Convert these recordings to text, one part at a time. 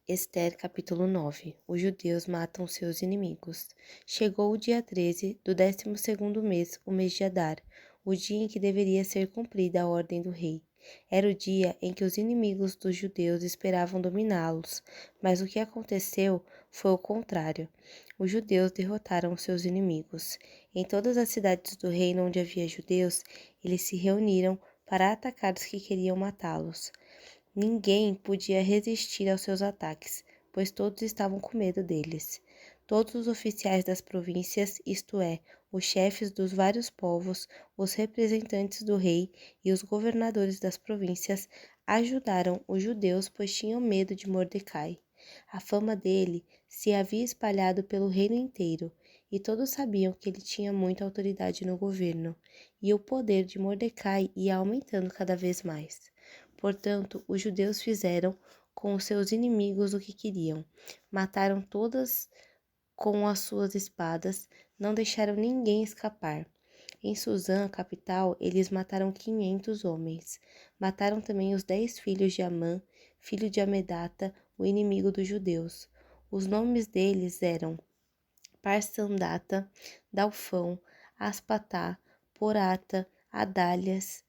Ester, capítulo 9. Os judeus matam seus inimigos. Chegou o dia 13 do 12º mês, o mês de Adar, o dia em que deveria ser cumprida a ordem do rei. Era o dia em que os inimigos dos judeus esperavam dominá-los, mas o que aconteceu foi o contrário. Os judeus derrotaram seus inimigos. Em todas as cidades do reino onde havia judeus, eles se reuniram para atacar os que queriam matá-los. Ninguém podia resistir aos seus ataques, pois todos estavam com medo deles. Todos os oficiais das províncias, isto é, os chefes dos vários povos, os representantes do rei e os governadores das províncias, ajudaram os judeus, pois tinham medo de Mordecai. A fama dele se havia espalhado pelo reino inteiro, e todos sabiam que ele tinha muita autoridade no governo, e o poder de Mordecai ia aumentando cada vez mais. Portanto, os judeus fizeram com os seus inimigos o que queriam. Mataram todas com as suas espadas, não deixaram ninguém escapar. Em Suzã, capital, eles mataram 500 homens. Mataram também os 10 filhos de Amã, filho de Amedata, o inimigo dos judeus. Os nomes deles eram Parsandata, Dalfão, Aspatá, Porata, Adálias,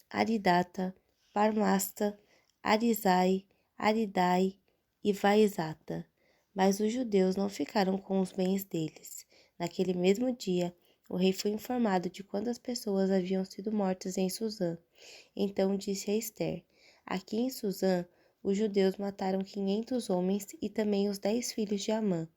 Aridata, Parmasta, Arizai, Aridai e Vaizata. Mas os judeus não ficaram com os bens deles. Naquele mesmo dia, o rei foi informado de quantas pessoas haviam sido mortas em Suzã. Então disse a Ester: aqui em Suzã, os judeus mataram 500 homens e também os 10 filhos de Amã.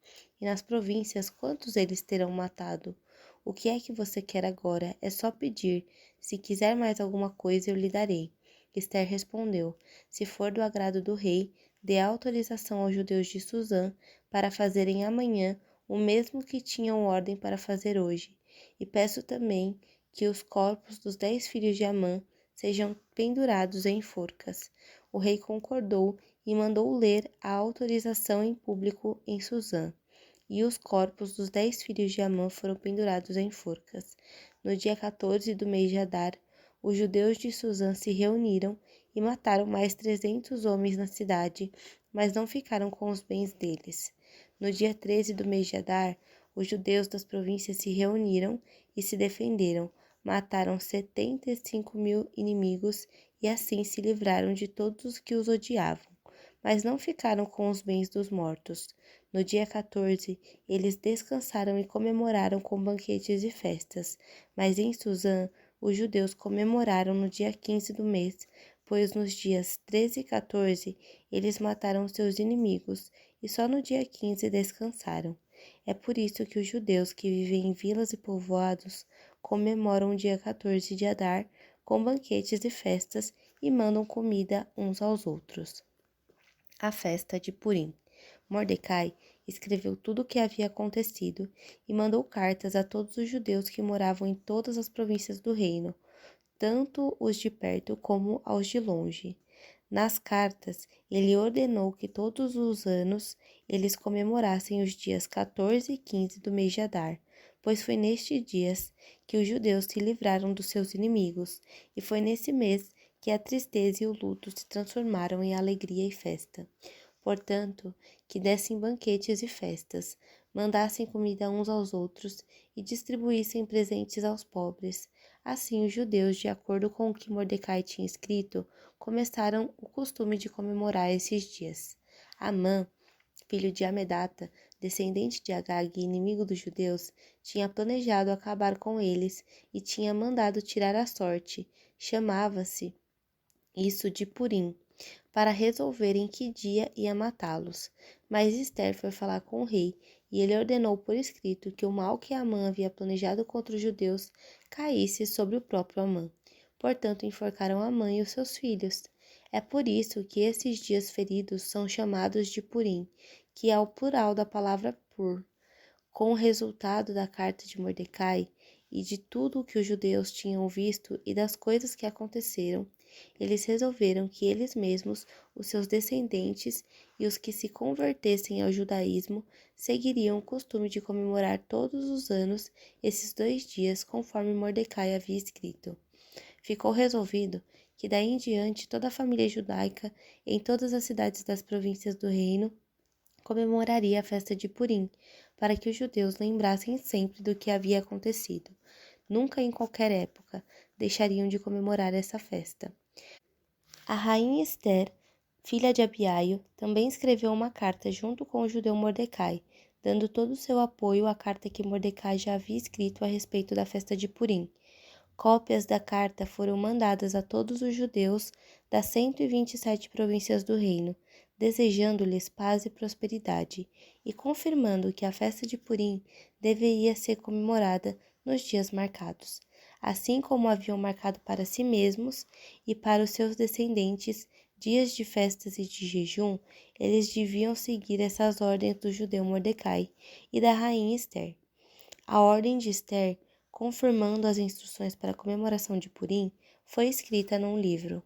E nas províncias, quantos eles terão matado? O que é que você quer agora? É só pedir. Se quiser mais alguma coisa, eu lhe darei. Ester respondeu: se for do agrado do rei, dê autorização aos judeus de Suzã para fazerem amanhã o mesmo que tinham ordem para fazer hoje. E peço também que os corpos dos 10 filhos de Amã sejam pendurados em forcas. O rei concordou e mandou ler a autorização em público em Suzã. E os corpos dos 10 filhos de Amã foram pendurados em forcas. No dia 14 do mês de Adar, os judeus de Suzã se reuniram e mataram mais 300 homens na cidade, mas não ficaram com os bens deles. No dia 13 do mês de Adar, os judeus das províncias se reuniram e se defenderam, mataram 75.000 inimigos e assim se livraram de todos os que os odiavam, mas não ficaram com os bens dos mortos. No dia 14, eles descansaram e comemoraram com banquetes e festas, mas em Suzã, os judeus comemoraram no dia 15 do mês, pois nos dias 13 e 14 eles mataram seus inimigos e só no dia 15 descansaram. É por isso que os judeus que vivem em vilas e povoados comemoram o dia 14 de Adar com banquetes e festas e mandam comida uns aos outros. A festa de Purim. Mordecai escreveu tudo o que havia acontecido e mandou cartas a todos os judeus que moravam em todas as províncias do reino, tanto os de perto como aos de longe. Nas cartas, ele ordenou que todos os anos eles comemorassem os dias 14 e 15 do mês de Adar, pois foi nestes dias que os judeus se livraram dos seus inimigos, e foi nesse mês que a tristeza e o luto se transformaram em alegria e festa. Portanto, que dessem banquetes e festas, mandassem comida uns aos outros e distribuíssem presentes aos pobres. Assim, os judeus, de acordo com o que Mordecai tinha escrito, começaram o costume de comemorar esses dias. Amã, filho de Amedata, descendente de Agag e inimigo dos judeus, tinha planejado acabar com eles e tinha mandado tirar a sorte. Chamava-se isso de Purim, para resolver em que dia ia matá-los. Mas Ester foi falar com o rei, e ele ordenou por escrito que o mal que Amã havia planejado contra os judeus caísse sobre o próprio Amã. Portanto, enforcaram Amã e os seus filhos. É por isso que esses dias feridos são chamados de Purim, que é o plural da palavra pur. Com o resultado da carta de Mordecai e de tudo o que os judeus tinham visto e das coisas que aconteceram, eles resolveram que eles mesmos, os seus descendentes e os que se convertessem ao judaísmo seguiriam o costume de comemorar todos os anos esses 2 dias conforme Mordecai havia escrito. Ficou resolvido que daí em diante toda a família judaica em todas as cidades das províncias do reino comemoraria a festa de Purim, para que os judeus lembrassem sempre do que havia acontecido. Nunca em qualquer época deixariam de comemorar essa festa. A rainha Esther, filha de Abiaio, também escreveu uma carta junto com o judeu Mordecai, dando todo o seu apoio à carta que Mordecai já havia escrito a respeito da festa de Purim. Cópias da carta foram mandadas a todos os judeus das 127 províncias do reino, desejando-lhes paz e prosperidade, e confirmando que a festa de Purim deveria ser comemorada nos dias marcados, assim como haviam marcado para si mesmos e para os seus descendentes dias de festas e de jejum. Eles deviam seguir essas ordens do judeu Mordecai e da rainha Esther. A ordem de Esther, confirmando as instruções para a comemoração de Purim, foi escrita num livro.